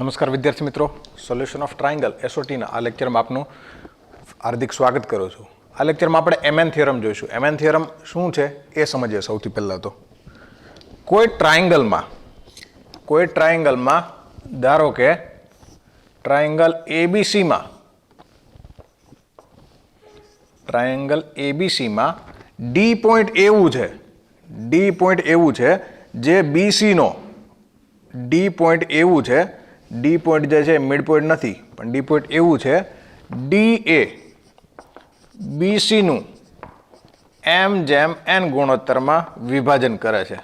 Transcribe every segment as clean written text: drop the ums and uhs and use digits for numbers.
નમસ્કાર વિદ્યાર્થી મિત્રો, સોલ્યુશન ઓફ ટ્રાયંગલ એસઓટીના આ લેક્ચરમાં આપનું હાર્દિક સ્વાગત કરું છું. આ લેક્ચરમાં આપણે એમએન થિયરમ જોઈશું. એમએન થિયરમ શું છે એ સમજીએ. સૌથી પહેલાં તો કોઈ ટ્રાયંગલમાં ધારો કે ટ્રાયંગલ એબીસીમાં ડી પોઈન્ટ એવું છે જે બીસીનો ડી પોઈન્ટ એવું છે. ડી પોઈન્ટ જે છે મિડ પોઈન્ટ નથી, પણ ડી પોઈન્ટ એવું છે ડી એ બીસીનું એમ જેમ એન ગુણોત્તરમાં વિભાજન કરે છે.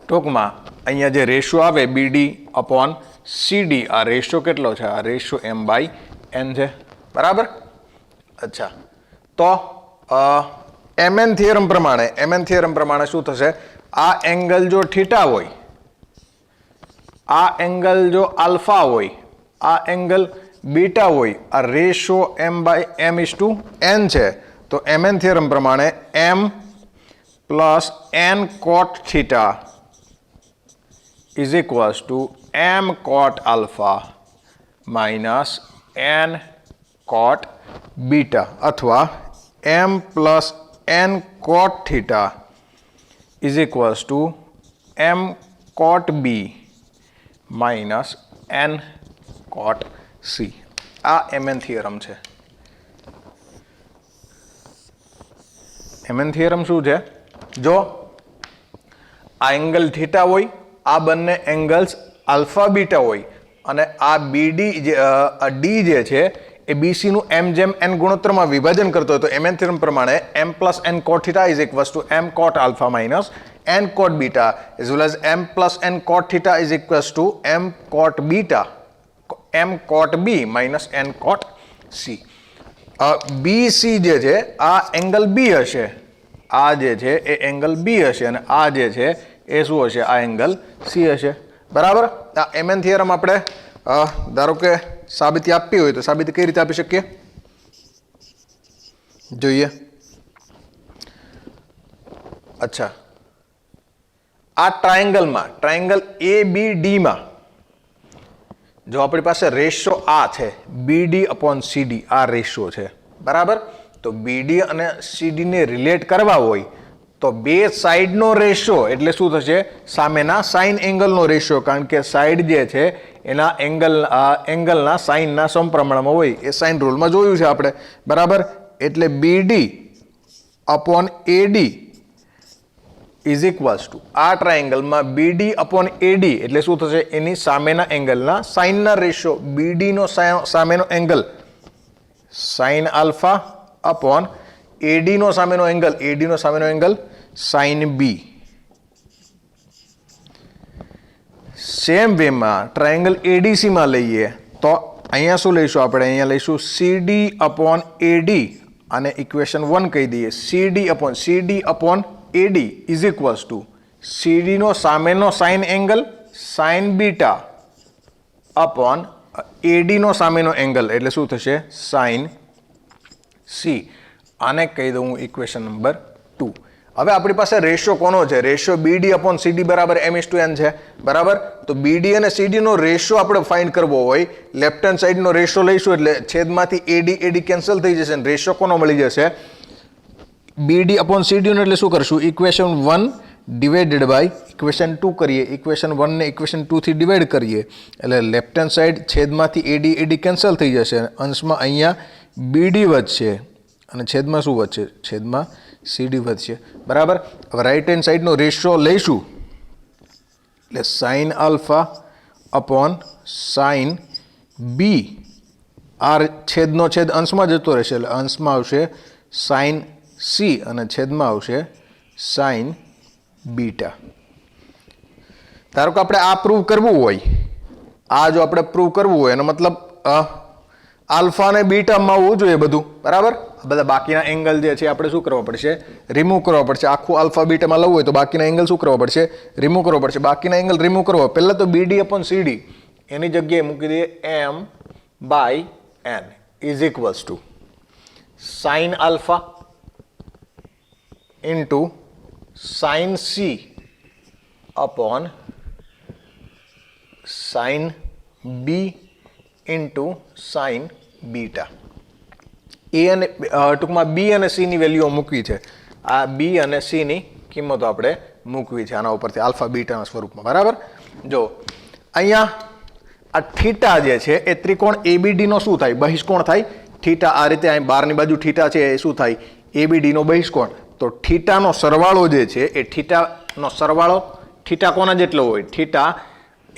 ટૂંકમાં અહીંયા જે રેશિયો આવે બીડી અપોન સીડી, આ રેશિયો કેટલો છે? આ રેશિયો એમ બાય એન છે. બરાબર. અચ્છા, તો એમએન થિયરમ પ્રમાણે શું થશે? આ એંગલ જો થીટા હોય, આ એંગલ જો આલ્ફા હોય, આ એંગલ બીટા હોય, આ ratio M by M is to N છે. તો એમએન થિયરમ પ્રમાણે M plus N cot theta is equals to M cot alpha minus N cot beta, અથવા M plus N cot theta is equals to M cot B minus N cot C. આ MN theorem છે. MN theorem શું છે? જો આ angle theta હોય, આ બંને એંગલ્સ આલ્ફા બીટા હોય, અને આ બીડી ડી જે છે એ બીસીનું એમ જેમ એન ગુણોત્તરમાં વિભાજન કરતો હોય, તો એમએન થિયરમ પ્રમાણે M plus N cot theta is equals to M cot alpha minus N cot beta as well as M plus N cot theta is equals to M cot beta M cot B minus N cot C. B C જે છે આ angle બી હશે, આ જે છે એ angle બી હશે, અને આ જે છે એ શું હશે? આ એંગલ સી હશે. બરાબર. આ એમએન થિયરમ આપણે ધારો કે સાબિતી આપવી હોય તો સાબિતી કઈ રીતે આપી શકીએ જોઈએ. અચ્છા, આ ટ્રાયંગલ એ બી ડીમાં જો આપણી પાસે રેશિયો આ છે બીડી અપોન સીડી, આ રેશિયો છે. બરાબર. તો બીડી અને સીડીને રિલેટ કરવા હોય તો બે સાઈડનો રેશિયો એટલે શું થશે? સામેના સાઇન એંગલનો રેશિયો, કારણ કે સાઈડ જે છે એના એંગલના સાઇનના સમપ્રમાણમાં હોય. એ સાઇન રૂલમાં જોયું છે આપણે. બરાબર. એટલે BD upon AD is equals to આ ટ્રાયંગલમાં બીડી અપોન એડી એટલે શું થશે? એની સામેના એંગલના સાઇનના રેશિયો. બીડીનો સામેનો એંગલ સાઇન આલ્ફા અપોન એડીનો સામેનો એંગલ સાઇન બી. સેમ વેમાં ટ્રાયંગલ એડીસીમાં લઈએ તો અહીંયા શું લઈશું આપણે? અહીંયા લઈશું સીડી અપોન એડી, અને ઇક્વેશન 1 કહી દઈએ. CD upon AD is equals to સીડીનો સામેનો sine angle sine beta upon એડીનો સામેનો એંગલ એટલે શું થશે? Sine C. આને કહી દઉં હું ઇક્વેશન નંબર 2. હવે આપણી પાસે રેશિયો કોનો છે? રેશિયો બીડી અપોન સીડી બરાબર એમ ઇઝ ટુ એન છે. બરાબર. તો બીડી અને સીડીનો રેશિયો આપણે ફાઇન્ડ કરવો હોય, લેફ્ટ હેન્ડ સાઈડનો રેશિયો લઈશું એટલે છેદમાંથી એડી કેન્સલ થઈ જશે, અને રેશિયો કોનો મળી જશે? બીડી અપોન સીડીનો. એટલે શું કરશું? ઇક્વેશન 1 ડિવાઇડેડ બાય ઇક્વેશન 2 કરીએ. ઇક્વેશન 1 ને ઇક્વેશન 2 થી ડિવાઈડ કરીએ એટલે લેફ્ટ હેન્ડ સાઈડ છેદમાંથી એડી કેન્સલ થઈ જશે, અંશમાં અહીંયા બીડી વધશે અને છેદમાં શું વધશે? છેદમાં સીડી વધશે. બરાબર. હવે રાઈટ હેન્ડ સાઈડનો રેશિયો લઈશું એટલે sine alpha upon sine B. આ છેદનો છેદ અંશમાં જતો રહેશે એટલે અંશમાં આવશે સાઇન સી અને છેદમાં આવશે સાઇન બીટા. ધારો કે આપણે આ પ્રૂવ કરવું હોય, આ જો આપણે પ્રૂવ કરવું હોય એનો મતલબ આલ્ફા અને બીટામાં હોવું જોઈએ બધું. બરાબર. બધા બાકીના એંગલ જે છે આપણે શું કરવા પડશે? રિમૂવ કરવા પડશે. આખું આલ્ફા બીટામાં લવું હોય તો બાકીના એંગલ શું કરવા પડશે? રિમૂવ કરવા પડશે. બાકીના એંગલ રિમૂવ કરવા પહેલાં તો બીડી અપોન સીડી એની જગ્યાએ મૂકી દઈએ M by N is equals to sine alpha into sine C upon sine B into sine beta. એ અને ટૂંકમાં બી અને સીની વેલ્યુઓ મૂકવી છે. આ બી અને સીની કિંમતો આપણે મૂકવી છે આના ઉપરથી આલ્ફા બીટાના સ્વરૂપમાં. બરાબર. જો અહીંયા આ થીટા જે છે એ ત્રિકોણ એબીડીનો શું થાય? બહિષ્કોણ થાય. થીટા આ રીતે અહીં બહારની બાજુ થીટા છે એ શું થાય? એબીડીનો બહિષ્કોણ. તો થીટાનો સરવાળો જે છે એ થીટાનો સરવાળો, થીટા કોના જેટલો હોય? થીટા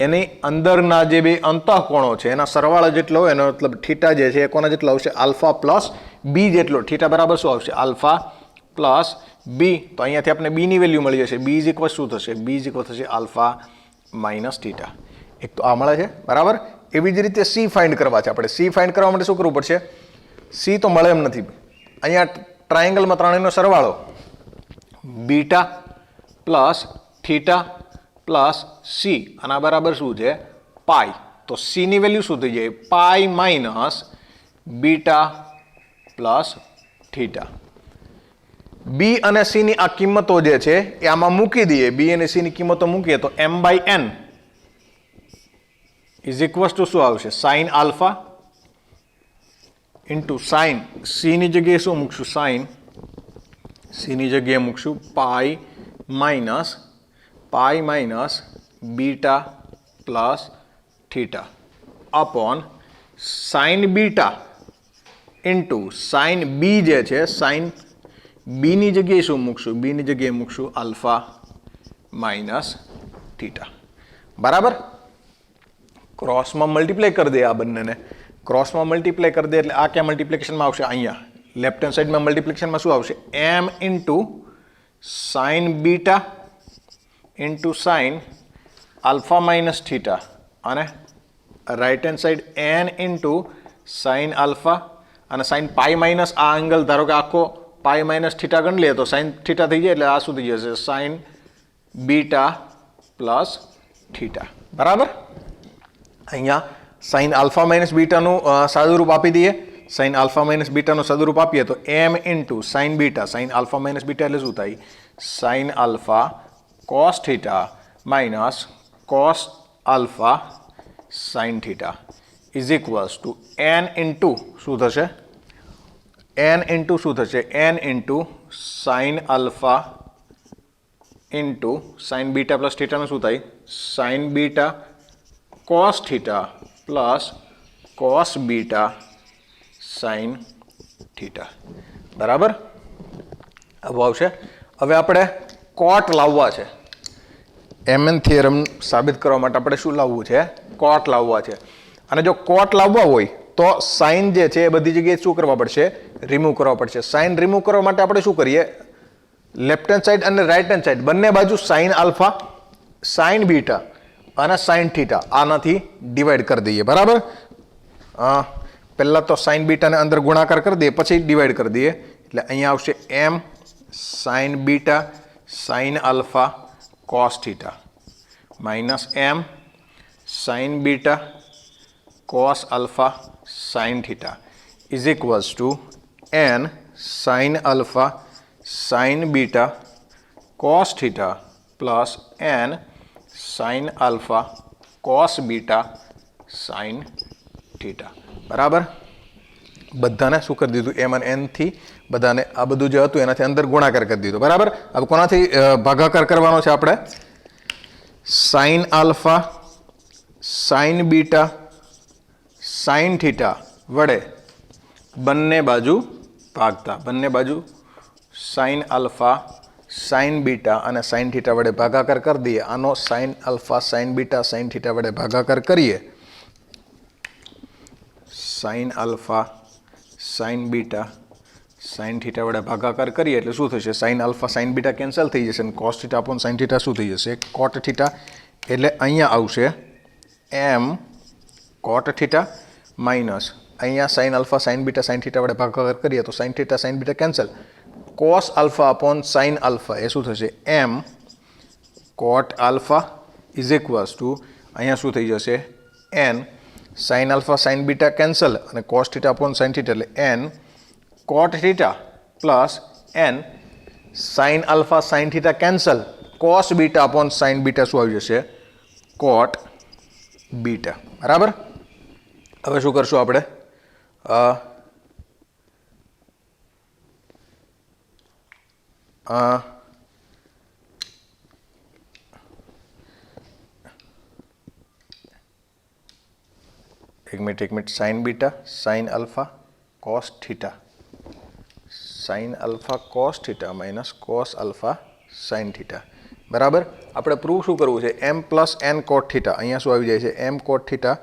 એની અંદરના જે બે અંતઃકોણો છે એના સરવાળા જેટલો હોય. એનો મતલબ થીટા જે છે એ કોના જેટલો આવશે? આલ્ફા પ્લસ બી જેટલો. થીટા બરાબર શું આવશે? આલ્ફા પ્લસ બી. તો અહીંયાથી આપણે બીની વેલ્યુ મળી જશે. બી ઇઝ ઇક્વલ શું થશે? બી ઇઝ ઇક્વલ થશે આલ્ફા માઇનસ થીટા. એક તો આ મળે છે. બરાબર. એવી જ રીતે સી ફાઇન્ડ કરવા છે આપણે. સી ફાઇન્ડ કરવા માટે શું કરવું પડશે? સી તો મળે એમ નથી. અહીંયા ટ્રાયેંગલમાં ત્રણેયનો સરવાળો beta plus theta plus C આના બરાબર શું છે? પાઈ. તો સીની વેલ્યુ શું થઈ જાય? Pi minus beta plus theta. B અને સીની આ કિંમતો જે છે એ આમાં મૂકી દઈએ. બી અને સીની કિંમતો મૂકીએ તો M by N is equals to શું આવશે? સાઇન આલ્ફા ઇન્ટુ સાઇન સીની જગ્યાએ શું મૂકશું? સાઇન સીની જગ્યાએ મૂકશું pi minus beta plus theta upon sine beta into sine B જે છે સાઇન બીની જગ્યાએ શું મૂકશું? બીની જગ્યાએ મૂકશું આલ્ફા માઇનસ થીટા. બરાબર. ક્રોસમાં મલ્ટીપ્લાય કરી દે આ બંનેને. ક્રોસમાં મલ્ટીપ્લાય કરી દે એટલે આ ક્યાં મલ્ટીપ્લિકેશનમાં આવશે? અહીંયા લેફ્ટ હેન્ડ સાઈડમાં મલ્ટીપ્લિકેશનમાં શું આવશે? M into sine beta into sine alpha minus theta અને right hand side N into sine alpha અને સાઇન પાઈ માઇનસ આ એંગલ ધારો કે આખો પાઈ માઇનસ થીટા ગણી લે તો સાઇન થીટા થઈ જાય એટલે આ શું થઈ જશે? Sign beta plus theta. બરાબર. અહીંયા સાઇન આલ્ફા માઇનસ બીટાનું સાદુરૂપ આપી દઈએ. સાઇન આલ્ફા માઇનસ બીટાનું સાદુરૂપ આપીએ તો M into sine beta. Sine alpha minus beta એટલે શું થાય? Sine alpha cos theta minus cos alpha sine theta is equals to N into શું થશે? એન ઇન્ટુ શું થશે? N into sine alpha into sine beta plus થીટાનું શું થાય? Sine beta cos theta plus cos beta sine theta. બરાબર. આવું આવશે. હવે આપણે કોટ લાવવા છે. એમએન થિયરમ સાબિત કરવા માટે આપણે શું લાવવું છે? કોટ લાવવા છે. અને જો કોટ લાવવા હોય તો સાઇન જે છે એ બધી જગ્યાએ શું કરવા પડશે? રિમૂવ કરવા પડશે. સાઇન રિમૂવ કરવા માટે આપણે શું કરીએ? લેફ્ટ હેન્ડ સાઈડ અને રાઇટ હેન્ડ સાઈડ બંને બાજુ સાઇન આલ્ફા, સાઇન બીટા અને સાઇન થીટા આનાથી ડિવાઈડ કરી દઈએ. બરાબર. પહેલાં તો સાઇન બીટાને અંદર ગુણાકાર કરી દઈએ પછી ડિવાઈડ કરી દઈએ એટલે અહીંયા આવશે M sine beta sine alpha cos theta minus M sine beta cos alpha sine theta is equals to N sine alpha sine beta cos theta plus N sine alpha cos beta sine theta. બરાબર. બધાને શું કરી દીધું? એમ અને એનથી બધાને આ બધું જે હતું એનાથી અંદર ગુણાકાર કરી દીધો. બરાબર. હવે કોનાથી ભાગાકાર કરવાનો છે આપણે? Sign alpha sine beta sine theta વડે બંને બાજુ ભાગતા. બંને બાજુ સાઇન આલ્ફા સાઇન બીટા અને સાઇન થીટા વડે ભાગાકાર કરી દઈએ. આનો sign alpha sine beta sine theta વડે ભાગાકાર કરીએ. Sign alpha sine beta sine theta વડે ભાગાકાર કરીએ એટલે શું થશે? Sign alpha sine beta cancel થઈ જશે અને cos theta upon sine theta શું થઈ જશે? કોટ થીટા. એટલે અહીંયા આવશે એમ કોટ થીટા માઇનસ અહીંયા sine alpha sine beta sine theta વડે ભાગાકાર કરીએ તો sine theta sine beta cancel. Cos alpha upon sine alpha એ શું થશે? M cot alpha is equals to અહીંયા શું થઈ જશે? N sine alpha sine beta cancel અને cos theta upon sine theta એટલે N cot theta plus N sine alpha sine theta cancel, cos beta upon sine beta શું આવી જશે? કોટ beta. બરાબર. હવે શું કરશું આપણે? એક minute sine beta sine alpha cos theta, sine alpha cos theta minus cos alpha sine theta. બરાબર. આપણે પ્રૂવ શું કરવું છે? M plus N cot theta. અહીંયા શું આવી જાય છે? M cot theta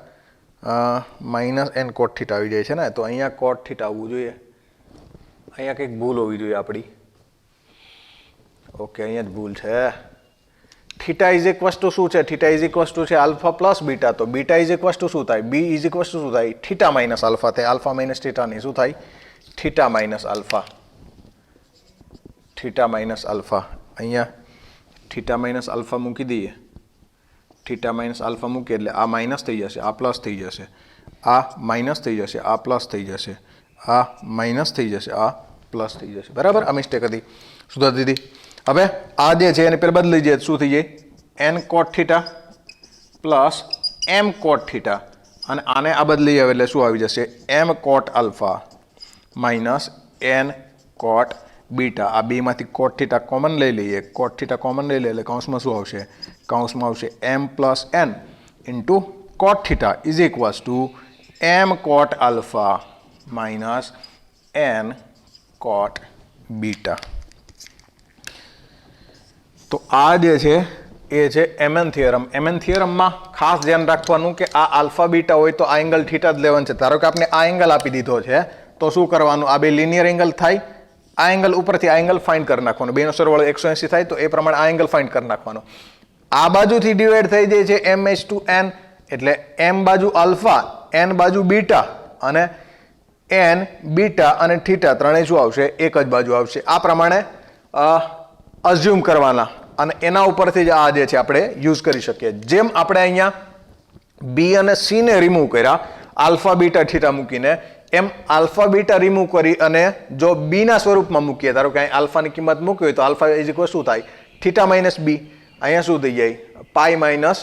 minus N cot theta આવી જાય છે ને. તો અહીંયા કોટ થીટા આવવું જોઈએ. અહીંયા કંઈક ભૂલ હોવી જોઈએ આપણી. ઓકે, અહીંયા જ ભૂલ છે. થીટા ઇઝ ઇક્વસ ટુ શું છે? થીટા ઇઝ ઇક્વસ ટુ છે આલ્ફા પ્લસ બીટા. તો બીટા ઇઝ ઇક્વસ ટુ શું થાય? બી ઇઝ ઇક્વસ ટુ શું થાય? થીટા માઇનસ આલ્ફા થાય. આલ્ફા માઇનસ થીટાની શું થાય? Theta minus alpha. Theta minus alpha. અહીંયા થીટા માઇનસ આલ્ફા મૂકી દઈએ. થીટા માઇનસ આલ્ફા મૂકીએ એટલે આ માઇનસ થઈ જશે, આ પ્લસ થઈ જશે, આ માઇનસ થઈ જશે, આ પ્લસ થઈ જશે, આ માઇનસ થઈ જશે, આ પ્લસ થઈ જશે. બરાબર. આ મિસ્ટેક હતી, સુધારી દીધી. હવે આ જે છે એને પેલા બદલી જાય શું થઈ જાય? N cot theta plus M cot theta, અને આને આ બદલી આવે એટલે શું આવી જશે? એમ cot alpha minus N cot beta. આ બેમાંથી કોટ થીટા કોમન લઈ લઈએ. કોટ થીટા કોમન લઈ લઈએ એટલે કૌંસમાં શું આવશે? કૌંસમાં આવશે M plus N into cot theta is equals to M cot alpha minus N cot beta. તો આ જે છે એ છે એમએન થિયરમ. એમએન થિયરમમાં ખાસ ધ્યાન રાખવાનું કે આ આલ્ફા બીટા હોય તો આ એંગલ થીટા જ લેવાનું છે. ધારો કે આપણે આ એંગલ આપી દીધો છે તો શું કરવાનું? આ બે લિનિયર એંગલ થાય, આ એંગલ ઉપરથી આ એંગલ ફાઇન્ડ કરી નાખવાનો. બેનો સરવાળો 180 થાય તો એ પ્રમાણે આ એંગલ ફાઇન્ડ કરી નાખવાનો. આ બાજુથી ડિવાઈડ થઈ જાય છે એમ એચ ટુ એન, એટલે એમ બાજુ આલ્ફા, એન બાજુ બીટા, અને એન બીટા અને થીટા ત્રણેય શું આવશે? એક જ બાજુ આવશે. આ પ્રમાણે અઝ્યુમ કરવાના અને એના ઉપરથી જ આ જે છે આપણે યુઝ કરી શકીએ. જેમ આપણે અહીંયા બી અને સી ને રિમૂવ કર્યા આલ્ફા બીટા થીટા મૂકીને, એમ આલ્ફા બીટા રિમૂવ કરી અને જો બી ના સ્વરૂપમાં મૂકીએ, ધારો કે અહીં આલ્ફાની કિંમત મૂકી હોય તો આલ્ફા ઇઝ ઇક્વલ શું થાય? થીટા માઇનસ બી. અહીંયા શું થઈ જાય? પાઈ માઇનસ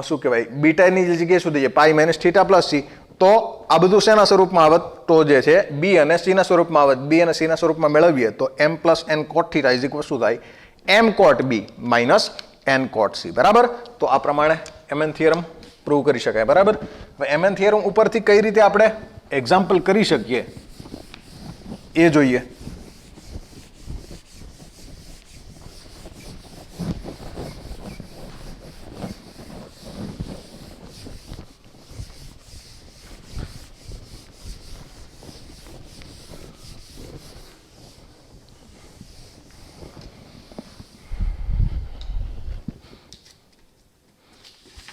શું કહેવાય? બીટાની જગ્યાએ શું થઈ જાય? Pi minus theta plus C. તો આ બધું શેના સ્વરૂપમાં આવત? તો જે છે બી અને સીના સ્વરૂપમાં આવત. બી અને સીના સ્વરૂપમાં મેળવીએ તો M plus N cot theta is equal શું થાય? M cot B minus N cot C. બરાબર. તો આ પ્રમાણે એમએન થિયરમ પ્રૂવ કરી શકાય. બરાબર. હવે એમએન થિયરમ ઉપરથી કઈ રીતે આપણે એક્ઝામ્પલ કરી શકીએ એ જોઈએ.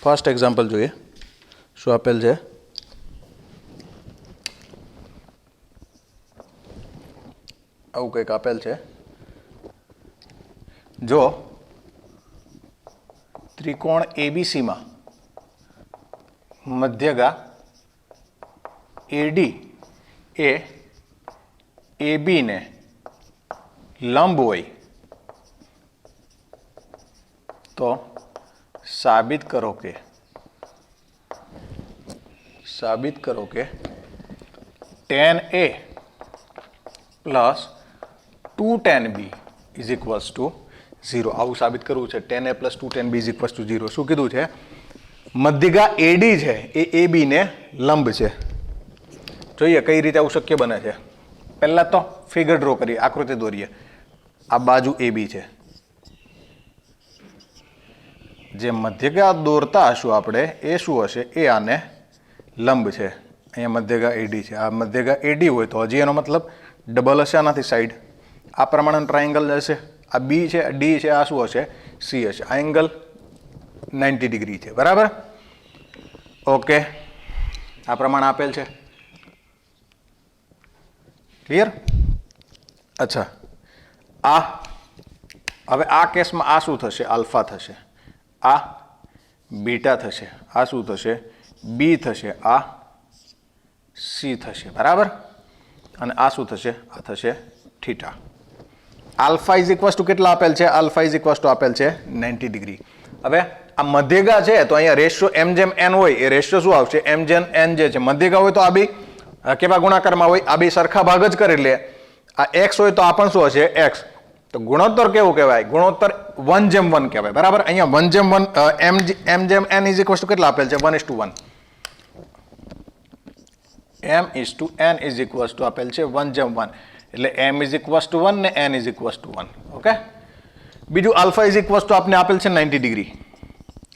ફર્સ્ટ એક્ઝામ્પલ જોઈએ. શું આપેલ છે? આવું કંઈક આપેલ છે. જો ત્રિકોણ એબીસીમાં મધ્યગા એડી એ AB ને લંબ હોય તો સાબિત કરો કે tan A plus 2tan B is equals two 0. આવું સાબિત કરવું છે. tan A plus 2tan B is equals two 0. શું કીધું છે? મધ્યગા AD છે એ AB ને લંબ છે. જોઈએ કઈ રીતે આવું શક્ય બને છે. પહેલા તો ફિગર ડ્રો કરીએ, આકૃતિ દોરીએ. આ બાજુ AB છે. જે મધ્યગા દોરતા હશું આપણે એ શું હશે? એ આને લંબ છે. અહીંયા મધ્યગા AD છે. આ મધ્યગા AD હોય તો હજી એનો મતલબ ડબલ હશે આનાથી સાઈડ. આ પ્રમાણે ટ્રાયંગલ હશે. આ B છે, D છે, આ શું હશે? C હશે. આ એંગલ 90 ડિગ્રી છે. બરાબર. ઓકે, આ પ્રમાણે આપેલ છે. ક્લિયર? અચ્છા, આ હવે આ કેસમાં આ શું થશે? આલ્ફા થશે. આ બીટા થશે. આ શું થશે? બી થશે. આ સી થશે. બરાબર. અને આ શું થશે? આ થશે theta. Alpha is equals to કેટલા આપેલ છે? આલ્ફા ઇઝ ઇક્વલ્સ ટુ આપેલ છે 90 ડિગ્રી. હવે આ મધ્યગા છે તો અહીંયા રેશિયો એમ જેમ એન હોય એ રેશિયો શું આવશે? એમ જેમ એન જે છે મધ્યગા હોય તો આ બી કેવા ગુણાકારમાં હોય? આ બી સરખા ભાગ જ કરી લે. આ એક્સ હોય તો આ પણ શું હશે? એક્સ. તો ગુણોત્તર કેવું કહેવાય? ગુણોત્તર 1:1 કહેવાય. બરાબર. અહીંયા 1:1 એમ જેમ એન ઇઝ ઇક્વલ્સ ટુ કેટલા આપેલ છે? 1:1. m is to n is equals to આપેલ છે 1:1. એટલે m is equals to 1 ને n is equals to 1. Okay. બીજું આલ્ફા ઇઝ ઇક્વલ્સ ટુ આપને આપેલ છે 90 degree.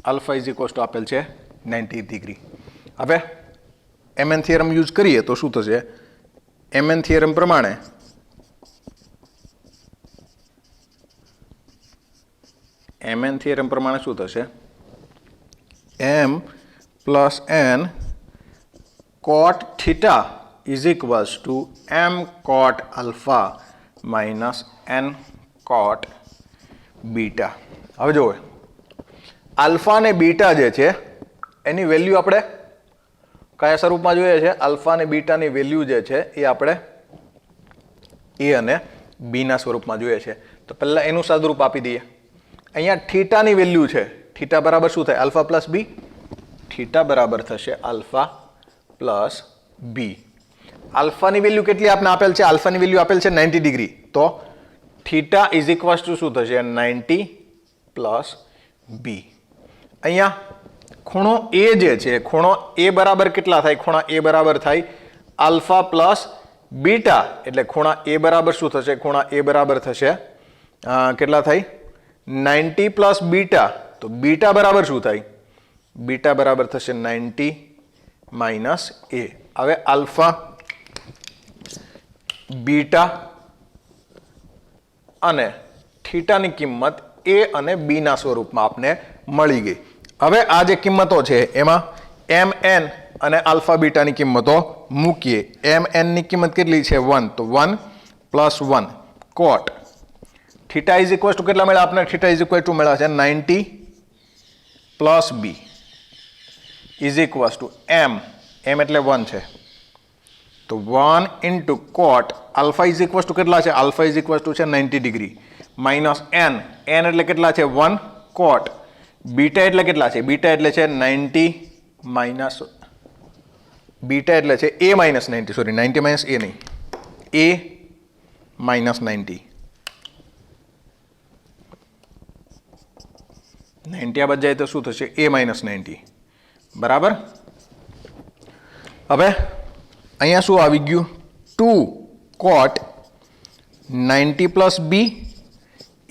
Alpha is equals two આપેલ છે 90 ડિગ્રી. હવે mn થિયરમ યુઝ કરીએ તો શું થશે? mn થિયરમ પ્રમાણે mn થિયરમ પ્રમાણે શું થશે? m plus n cot theta is equals to m cot alpha minus n cot beta. હવે જોવો આલ્ફા અને બીટા જે છે એની વેલ્યુ આપણે કયા સ્વરૂપમાં જોઈએ છે? આલ્ફા અને બીટાની વેલ્યુ જે છે એ આપણે એ અને બીના સ્વરૂપમાં જોઈએ છે. તો પહેલાં એનું સાદુરૂપ આપી દઈએ. અહીંયા થીટાની વેલ્યુ છે. થીટા બરાબર શું થાય? આલ્ફા પ્લસ બી. થીટા બરાબર થશે આલ્ફા પ્લસ બી. આલ્ફાની વેલ્યુ કેટલી આપણે આપેલ છે? આલ્ફાની વેલ્યુ આપેલ છે 90 ડિગ્રી. તો થીટા ઇઝ ઇક્વલ્સ ટુ શું થશે? 90 પ્લસ બી. અહીંયા ખૂણો એ જે છે ખૂણો એ બરાબર કેટલા થાય? ખૂણા એ બરાબર થાય આલ્ફા પ્લસ બીટા. એટલે ખૂણા એ બરાબર શું થશે? ખૂણા એ બરાબર થશે કેટલા થાય? 90 પ્લસ બીટા. તો બીટા બરાબર શું થાય? બીટા બરાબર થશે 90 માઇનસ એ. હવે આલ્ફા બીટા અને થીટાની કિંમત એ અને બી ના સ્વરૂપમાં આપને મળી ગઈ. હવે આ જે કિંમતો છે એમાં એમ એન અને આલ્ફા બીટાની કિંમતો મૂકીએ. એમ એન ની કિંમત કેટલી છે? 1. તો 1 plus 1 coat theta is equal to કેટલા મળ્યા આપણે? થીટા ઇઝ ઇક્વલ ટુ મળ્યા છે 90 plus B is equals to M. M એટલે 1 છે તો 1 into cot alpha is equals to કેટલા છે? આલ્ફા ઇઝ ઇક્વલ્સ ટુ છે 90 ડિગ્રી માઇનસ એન. એન એટલે કેટલા છે? 1 કોટ. બીટા એટલે કેટલા છે? બીટા એટલે છે 90 માઇનસ બીટા એટલે છે એ માઇનસ 90. સોરી 90 માઇનસ એ નહીં, એ માઇનસ 90. 90 આ બાદ જાય તો શું થશે? A minus 90. બરાબર. હવે અહીંયા શું આવી ગયું? 2 cot 90 plus B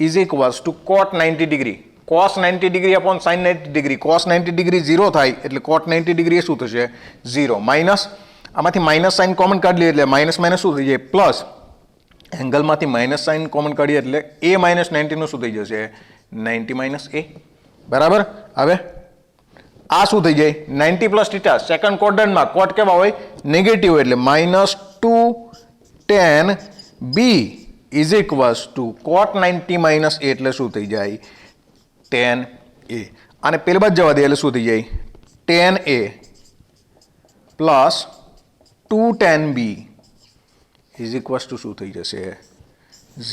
is equals to cot 90 degree. Cos 90 degree upon sine 90 degree. Cos 90 degree 0 થાય એટલે કોટ 90 ડિગ્રી એ શું થશે? 0. માઇનસ આમાંથી માઇનસ સાઇન કોમન કાઢી લઈએ એટલે માઇનસ માઇનસ શું થઈ જાય? પ્લસ. એંગલમાંથી માઇનસ સાઇન કોમન કાઢીએ એટલે એ માઇનસ 90 નું શું થઈ જશે? 90 માઇનસ એ. બરાબર. હવે આ શું થઈ જાય? 90 પ્લસ થીટા. સેકન્ડ ક્વોડ્રન્ટમાં કોટ કેવા હોય? નેગેટિવ એટલે minus 2 tan B is equals to cot 90 minus A એટલે શું થઈ જાય? tan એ. આને પેલી બાજુ જવા દે એટલે શું થઈ જાય? tan A plus 2 tan B is equals to શું થઈ જશે?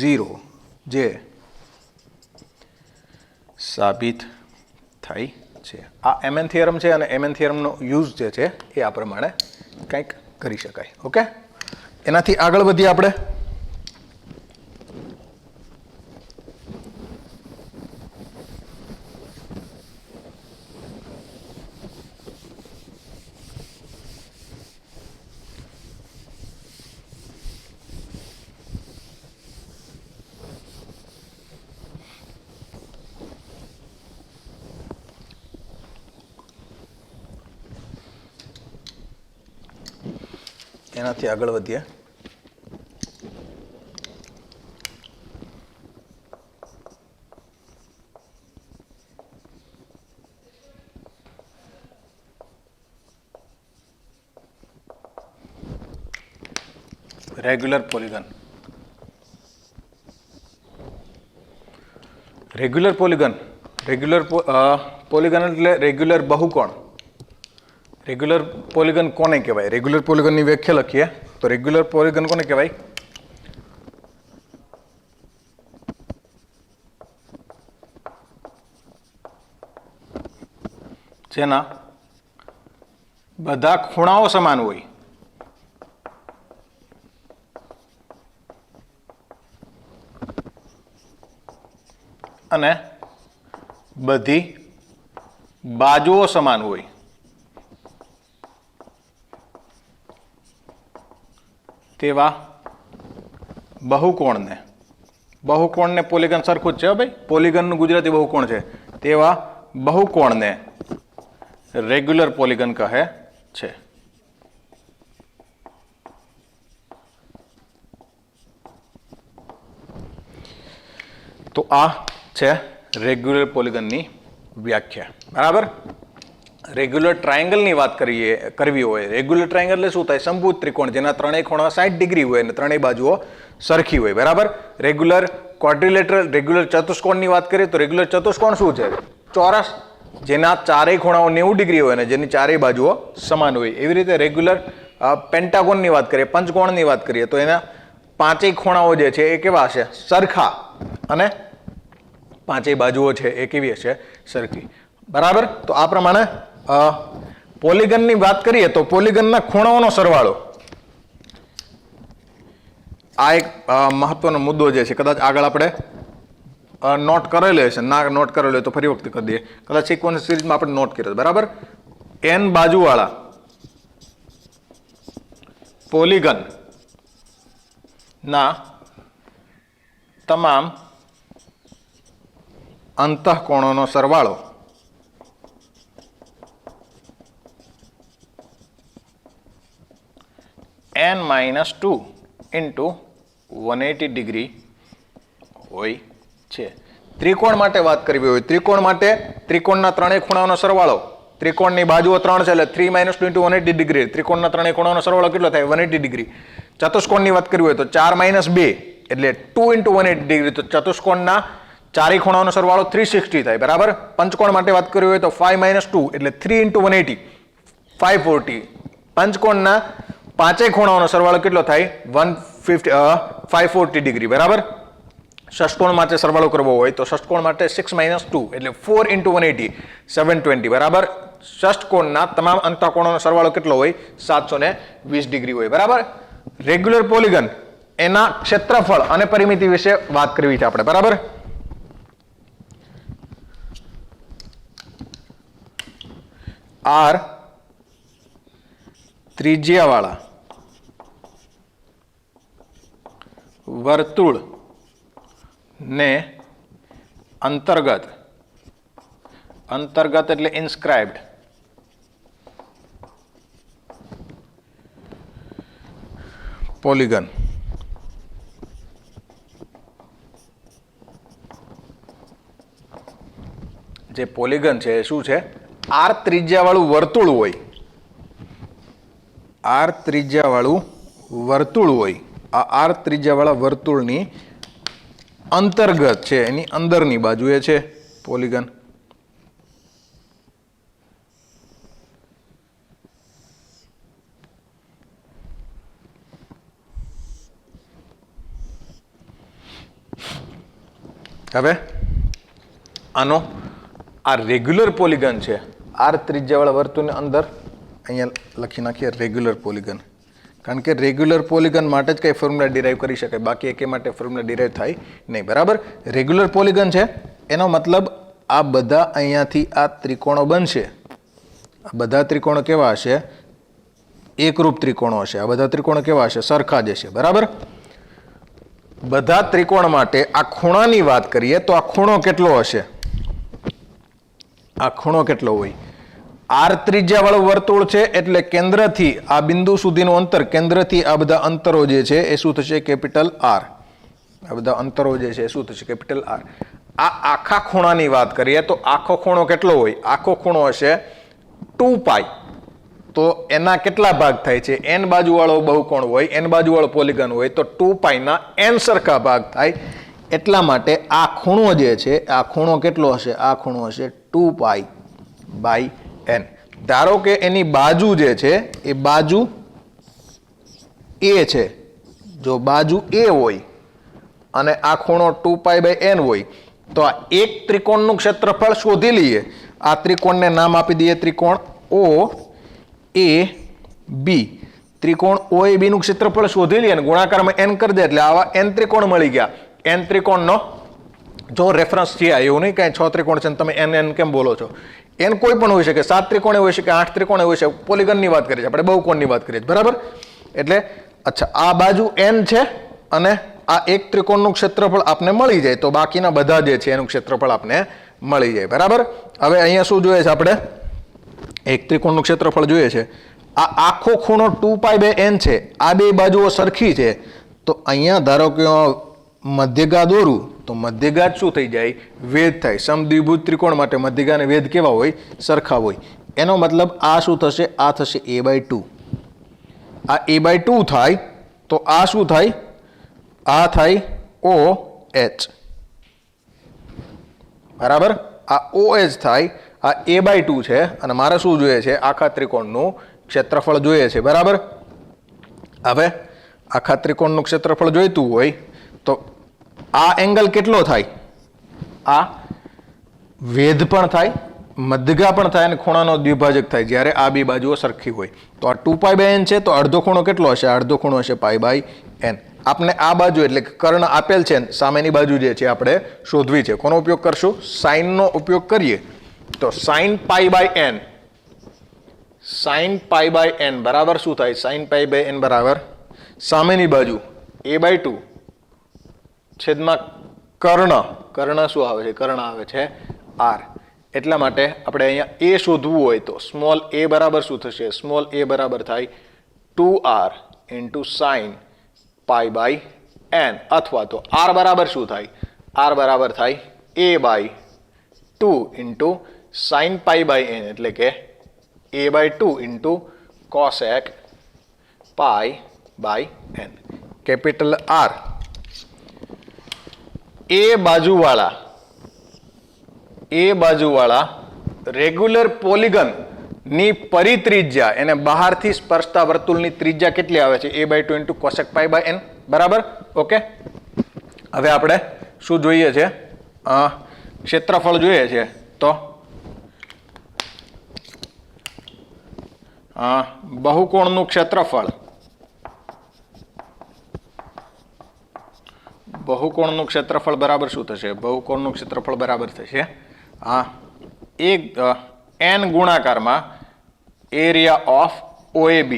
0. જે સાબિત થાય છે. આ એમએન થિયરમ છે અને એમએન થિયરમનો યુઝ જે છે એ આ પ્રમાણે કંઈક કરી શકાય. ઓકે. એનાથી આગળ વધીએ આપણે. એનાથી આગળ વધીએ. Regular polygon. Regular polygon. Regular polygon એટલે રેગ્યુલર બહુકોણ. રેગ્યુલર પોલિગન કોને કહેવાય? રેગ્યુલર પોલિગનની વ્યાખ્યા લખીએ તો રેગ્યુલર પોલિગન કોને કહેવાય? જેના બધા ખૂણાઓ સમાન હોય અને બધી બાજુઓ સમાન હોય તેવા બહુકોણને પોલિગન સરખું જ છે ભાઈ, પોલિગનનું ગુજરાતી બહુકોણ છે, તેવા બહુકોણને રેગ્યુલર પોલિગન કહે છે. તો આ છે રેગ્યુલર પોલિગનની વ્યાખ્યા. બરાબર. રેગ્યુલર ટ્રાયેંગલની વાત કરવી હોય, રેગ્યુલર ટ્રાયેંગલ એટલે શું થાય? સમભુજ ત્રિકોણ જેના ત્રણેય ખૂણા 60 ડિગ્રી હોય અને ત્રણેય બાજુઓ સરખી હોય. બરાબર. રેગ્યુલર ક્વોડ્રિલેટરલ, રેગ્યુલર ચતુષ્કોણની વાત કરીએ તો રેગ્યુલર ચતુષ્કોણ શું છે? ચોરસ જેના ચારેય ખૂણાઓ 90 ડિગ્રી હોય અને જેની ચારેય બાજુઓ સમાન હોય. એવી રીતે રેગ્યુલર પેન્ટાગોનની વાત કરીએ, પંચકોણની વાત કરીએ તો એના પાંચેય ખૂણાઓ જે છે એ કેવા હશે? સરખા, અને પાંચેય બાજુઓ છે એ કેવી હશે? સરખી. બરાબર. તો આ પ્રમાણે પોલિગનની વાત કરીએ તો પોલિગનના ખૂણાઓનો સરવાળો આ એક મહત્વનો મુદ્દો જે છે, કદાચ આગળ આપણે નોટ કરેલો હશે, ના નોટ કરેલો હોય તો ફરી વખત કરી દઈએ. કદાચ સિક્વન્સ સિરીઝમાં આપણે નોટ કર્યો. બરાબર. n બાજુવાળા પોલિગન ના તમામ અંતઃકોણોનો સરવાળો n-2 into 180 ડિગ્રી હોય છે. ત્રિકોણ માટે વાત કરવી હોય, ત્રિકોણ માટે ત્રિકોણના ત્રણેય ખૂણાઓનો સરવાળો, ત્રિકોણની બાજુઓ 3 છે એટલે 3 - 2 into 180 ડિગ્રી, ત્રિકોણના ત્રણેય ખૂણાઓનો સરવાળો કેટલો થાય? 180 ડિગ્રી. ચતુષ્કોણની વાત કરવી હોય તો 4 - 2 એટલે 2 into 180 ડિગ્રી, તો ચતુષ્કોણના ચારેય ખૂણાઓનો સરવાળો 360 થાય. બરાબર. પંચકોણ માટે વાત કરવી હોય તો 5 - 2 એટલે 3 into 180 540. પંચકોણના પાંચેય ખૂણાઓનો સરવાળો કેટલો થાય? 540 ડિગ્રી. બરાબર. ષષ્કોણ માટે સરવાળો કરવો હોય તો ષષ્કોણ માટે 6 - 2 એટલે 4 into 180 720. બરાબર. ષષ્કોણના તમામ અંતઃકોણોનો સરવાળો કેટલો હોય? 720 ડિગ્રી હોય. બરાબર. રેગ્યુલર પોલિગન એના ક્ષેત્રફળ અને પરિમિતિ વિશે વાત કરવી છે આપણે. બરાબર. R ત્રિજ્યાવાળા વર્તુળ ને અંતર્ગત એટલે ઇન્સ્ક્રાઇબ્ડ પોલિગન જે પોલિગન છે એ શું છે? R ત્રિજ્યાવાળું વર્તુળ હોય, R ત્રિજ્યાવાળું વર્તુળ હોય. આ R ત્રિજ્યાવાળા વર્તુળની અંતર્ગત છે, એની અંદરની બાજુએ છે પોલિગન. હવે આનો આ રેગ્યુલર પોલિગન છે, R ત્રિજ્યાવાળા વર્તુળની અંદર અહીંયા લખી નાખીએ રેગ્યુલર પોલિગન. કારણ કે રેગ્યુલર પોલિગન માટે જ કંઈ ફોર્મ્યુલા ડિરાઈવ કરી શકાય, બાકી એકે માટે ફોર્મ્યુલા ડિરાઈવ થાય નહીં. બરાબર. રેગ્યુલર પોલિગન છે એનો મતલબ આ બધા અહીંયાથી આ ત્રિકોણો બનશે, આ બધા ત્રિકોણો કેવા હશે? એકરૂપ ત્રિકોણો હશે. આ બધા ત્રિકોણો કેવા હશે? સરખા જ હશે. બરાબર. બધા ત્રિકોણ માટે આ ખૂણાની વાત કરીએ તો આ ખૂણો કેટલો હશે? આ ખૂણો કેટલો હોય? R ત્રિજ્યાવાળું વર્તુળ છે એટલે કેન્દ્રથી આ બિંદુ સુધીનું અંતર, કેન્દ્રથી આ બધા અંતરો જે છે એ શું થશે? Capital R. આ બધા અંતરો જે છે એ શું થશે? Capital R. આ આખા ખૂણાની વાત કરીએ તો આખો ખૂણો કેટલો હોય? આખો ખૂણો હશે 2π. તો એના કેટલા ભાગ થાય છે? n બાજુવાળો બહુકોણ હોય, n બાજુવાળો પોલિગન હોય તો 2π ના n સરખા ભાગ થાય. એટલા માટે આ ખૂણો જે છે, આ ખૂણો કેટલો હશે? આ ખૂણો હશે 2π/n. ધારો કે એની બાજુ જે છે એ બાજુ A છે. જો બાજુ A હોય અને આ ખૂણો 2π/n હોય તો આ એક ત્રિકોણનું ક્ષેત્રફળ શોધી લઈએ. આ ત્રિકોણને નામ આપી દઈએ ત્રિકોણ ઓ એ બી. ત્રિકોણ ઓ એ બી નું ક્ષેત્રફળ શોધી લઈએ અને ગુણાકારમાં n કરી દે એટલે આવા n ત્રિકોણ મળી ગયા. n ત્રિકોણનો જો રેફરન્સ છે એવું નહીં કાંઈ 6 ત્રિકોણ છે ને તમે n કેમ બોલો છો. n કોઈ પણ હોઈ શકે, 7 ત્રિકોણ હોઈ શકે, 8 ત્રિકોણ હોઈ શકે, પોલિગનની વાત કરીએ છીએ આપણે, બહુકોણની વાત કરીએ છીએ, બરાબર. એટલે અચ્છા આ બાજુ n છે અને આ એક ત્રિકોણનું ક્ષેત્રફળ આપને મળી જાય તો બાકીના બધા જે છે એનું ક્ષેત્રફળ આપને મળી જાય, બરાબર. હવે અહીંયા શું જોઈએ છે આપણે? એક ત્રિકોણનું ક્ષેત્રફળ જોઈએ છે. આ આખો ખૂણો 2π/n છે, આ બે બાજુઓ સરખી છે તો અહીંયા ધારો કે મધ્યગા દોરું તો મધ્યગા શું થઈ જાય? વેધ થાય. સમદ્વિભુજ ત્રિકોણ માટે મધ્યગા અને વેધ કેવા હોય? સરખા હોય. એનો મતલબ આ શું થશે? આ થશે a/2. આ a/2 થાય તો આ શું થાય? આ થાય OH, બરાબર. આ OH થાય, આ a/2 છે અને મારે શું જોઈએ છે? આખા ત્રિકોણનું ક્ષેત્રફળ જોઈએ છે, બરાબર. હવે આખા ત્રિકોણનું ક્ષેત્રફળ જોઈતું હોય તો આ એંગલ કેટલો થાય? આ વેધ પણ થાય, મધ્યગા પણ થાય અને ખૂણાનો દ્વિભાજક થાય જ્યારે આ બે બાજુઓ સરખી હોય. તો આ 2π/n છે તો અડધો ખૂણો કેટલો હશે? અડધો ખૂણો હશે π/n. આપણે આ બાજુ એટલે કે કર્ણ આપેલ છે ને સામેની બાજુ જે છે આપણે શોધવી છે. કોનો ઉપયોગ કરશું? સાઇનનો ઉપયોગ કરીએ તો sin π/n, sin π/n બરાબર શું થાય? sin π/n બરાબર સામેની બાજુ a/2 છેદમાં કર્ણ શું આવે છે? કર્ણ આવે છે r. એટલા માટે આપણે અહીંયા a શોધવું હોય તો સ્મોલ a બરાબર શું થશે? સ્મોલ a બરાબર થાય 2r into sin π/n અથવા તો r બરાબર શું થાય? r બરાબર થાય a/2 into sin π/n એટલે કે a/2 into cosec π/n. Capital R. એ બાજુવાળા રેગ્યુલર પોલિગન ની પરિત્રિજ્યા એને બહારથી સ્પર્શતા વર્તુળની ત્રિજ્યા કેટલી આવે છે? a/2 into cosec π/n, બરાબર. ઓકે. હવે આપણે શું જોઈએ છે? ક્ષેત્રફળ જોઈએ છે તો બહુકોણનું ક્ષેત્રફળ, બહુકોણનું ક્ષેત્રફળ બરાબર શું થશે? બહુકોણનું ક્ષેત્રફળ બરાબર થશે એક n ગુણાકારમાં એરિયા ઓફ OAB.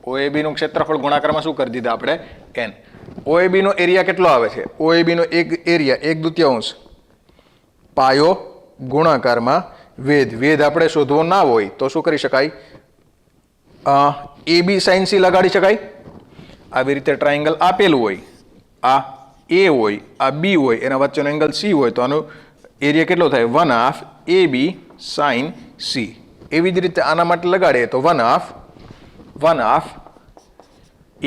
OAB નું ક્ષેત્રફળ ગુણાકારમાં શું કરી દીધા આપણે? n. OAB નો એરિયા કેટલો આવે છે? OAB નો એક એરિયા 1/2 પાયો ગુણાકારમાં વેધ. વેધ આપણે શોધવો ના હોય તો શું કરી શકાય? AB sin C લગાડી શકાય. આવી રીતે ટ્રાયેંગલ આપેલું હોય, આ A હોય, આ B હોય, એના વચ્ચેનો એંગલ C હોય તો આનો એરિયા કેટલો થાય? 1/2 AB sin C. એવી જ રીતે આના માટે લગાડીએ તો 1/2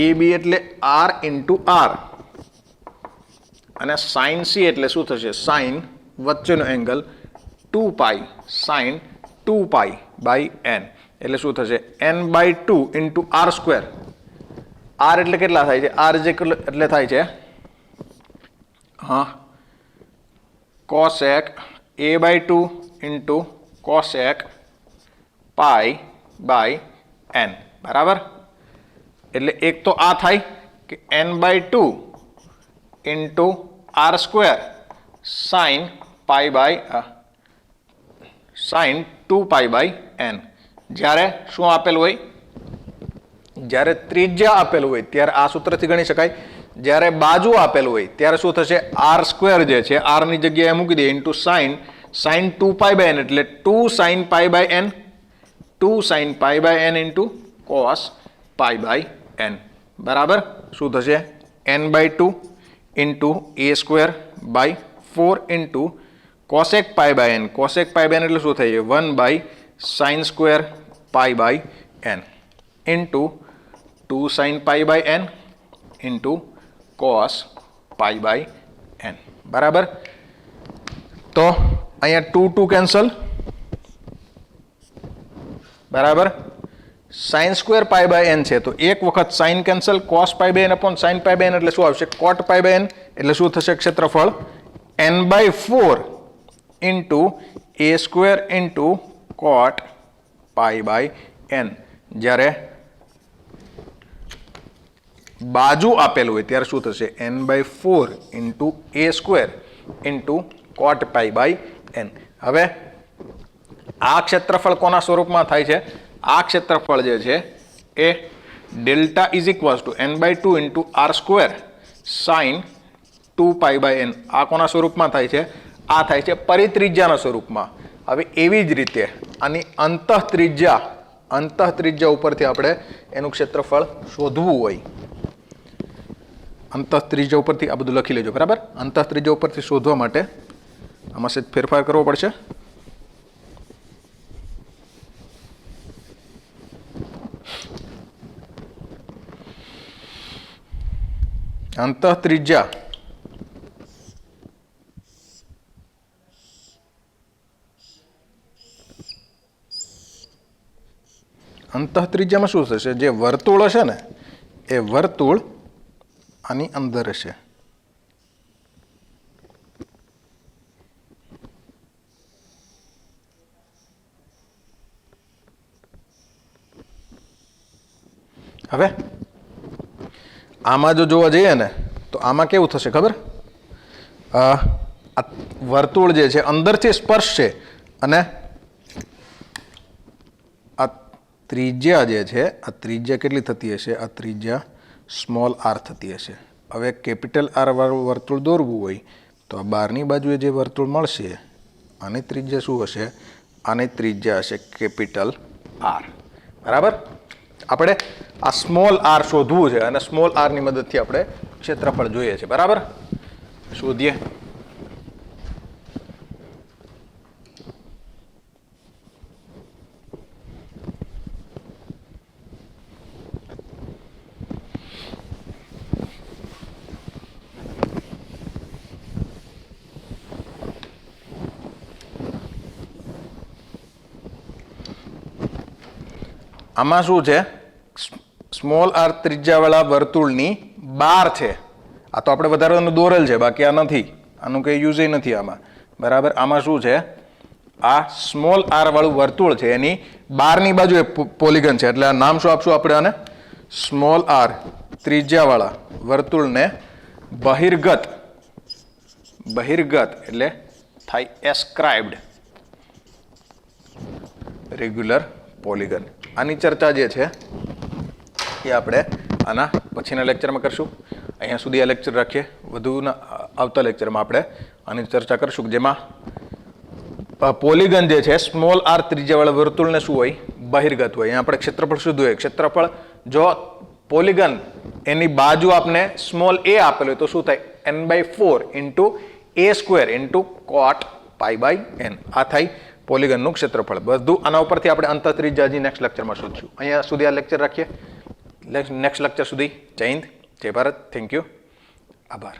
AB એટલે R into R અને sin C એટલે શું થશે? sin વચ્ચેનો એંગલ 2π sin 2π/n એટલે શું થશે? n/2 into r². r એટલે કેટલા થાય છે? r એટલે થાય છે cosec a/2 into cosec π/n, બરાબર. એટલે એક તો આ થાય કે n/2 into r² sin 2π/n. જ્યારે શું આપેલું હોય? જ્યારે ત્રિજ્યા આપેલું હોય ત્યારે આ સૂત્રથી ગણી શકાય. જ્યારે બાજુ આપેલું હોય ત્યારે શું થશે? r² જે છે r ની જગ્યાએ મૂકી દે ઇન્ટુ sin 2π/n એટલે 2 sin π/n, 2 sin π/n into cos π/n, બરાબર. શું થશે? n/2 into a²/4 into cosec π/n. cosec π/n એટલે શું થાય? 1/sin² π/n into 2 sin π/n into cos π/n, બરાબર. તો અહીંયા 2 કેન્સલ, બરાબર. sin² π/n છે તો એક વખત sin cancel, cos π/n upon sin π/n એટલે શું આવશે? cot π/n એટલે શું થશે? ક્ષેત્રફળ n/4 into a square into cot pi by n. જ્યારે બાજુ આપેલું હોય ત્યારે શું થશે? n/4 into a square into cot pi by n. હવે આ ક્ષેત્રફળ કોના સ્વરૂપમાં થાય છે? આ ક્ષેત્રફળ જે છે એ delta is equals to n/2 into R square sine 2π/n. આ કોના સ્વરૂપમાં થાય છે? આ થાય છે પરિત્રિજ્યાના સ્વરૂપમાં. હવે એવી જ રીતે આની અંતઃત્રિજ્યા ઉપરથી આપણે એનું ક્ષેત્રફળ શોધવું હોય, અંતઃત્રિજ્યા ઉપરથી આ બધું લખી લેજો, બરાબર? અંતઃત્રિજ્યા ઉપરથી શોધવા માટે આમાં સેજ ફેરફાર કરવો પડશે. અંતઃત્રિજ્યામાં શું થશે? જે વર્તુળ હશે ને એ વર્તુળ આની અંદર હશે. હવે આમાં જો જોવા જઈએ ને તો આમાં કેવું થશે ખબર? આ વર્તુળ જે છે અંદરથી સ્પર્શશે અને આ ત્રિજ્યા જે છે, આ ત્રિજ્યા કેટલી થતી હશે? આ ત્રિજ્યા સ્મોલ આર થતી હશે. હવે કેપિટલ આર વાળું વર્તુળ દોરવું હોય તો આ બહારની બાજુએ જે વર્તુળ મળશે આની ત્રિજ્યા શું હશે? આની ત્રિજ્યા હશે કેપિટલ આર. બરાબર? આપણે આ સ્મોલ આર શોધવું છે અને સ્મોલ આરની મદદથી આપણે ક્ષેત્રફળ જોઈએ છે. બરાબર? શોધીએ. આમાં શું છે? સ્મોલ આર ત્રિજ્યાવાળા વર્તુળની બાર છે. આ તો આપણે વધારાનું દોરેલ છે, બાકી આ નથી, આનું કંઈ યુઝ નથી આમાં. બરાબર? આમાં શું છે? આ સ્મોલ આર વાળું વર્તુળ છે એની બારની બાજુ પોલિગન છે, એટલે આ નામ શું આપશું આપણે આને? સ્મોલ આર ત્રિજ્યાવાળા વર્તુળને બહિર્ગત એટલે થાય એસ્ક્રાઇબ્ડ રેગ્યુલર પોલિગન. આની ચર્ચા જે છે એ આપણે આના પછીના લેક્ચરમાં કરશું. અહીંયા સુધી આ લેક્ચર રાખીએ. વધુના આવતા લેક્ચરમાં આપણે આની ચર્ચા કરશું, જેમાં પોલિગન જે છે સ્મોલ આર ત્રિજ્યાવાળા વર્તુળને શું હોય? બહિર્ગત હોય. અહીંયા આપણે ક્ષેત્રફળ શોધવું હોય. ક્ષેત્રફળ જો પોલિગન એની બાજુ આપને સ્મોલ એ આપેલું હોય તો શું થાય? n/4 into a square into cot pi by n. આ થાય પોલિગનનું ક્ષેત્રફળ. બધું આના ઉપરથી આપણે અંતઃત્રિજ્યા હજી નેક્સ્ટ લેક્ચરમાં શોધશું. અહીંયા સુધી આ લેક્ચર રાખીએ. નેક્સ્ટ લેક્ચર સુધી જય હિન્દ, જય ભારત. Thank you. આભાર.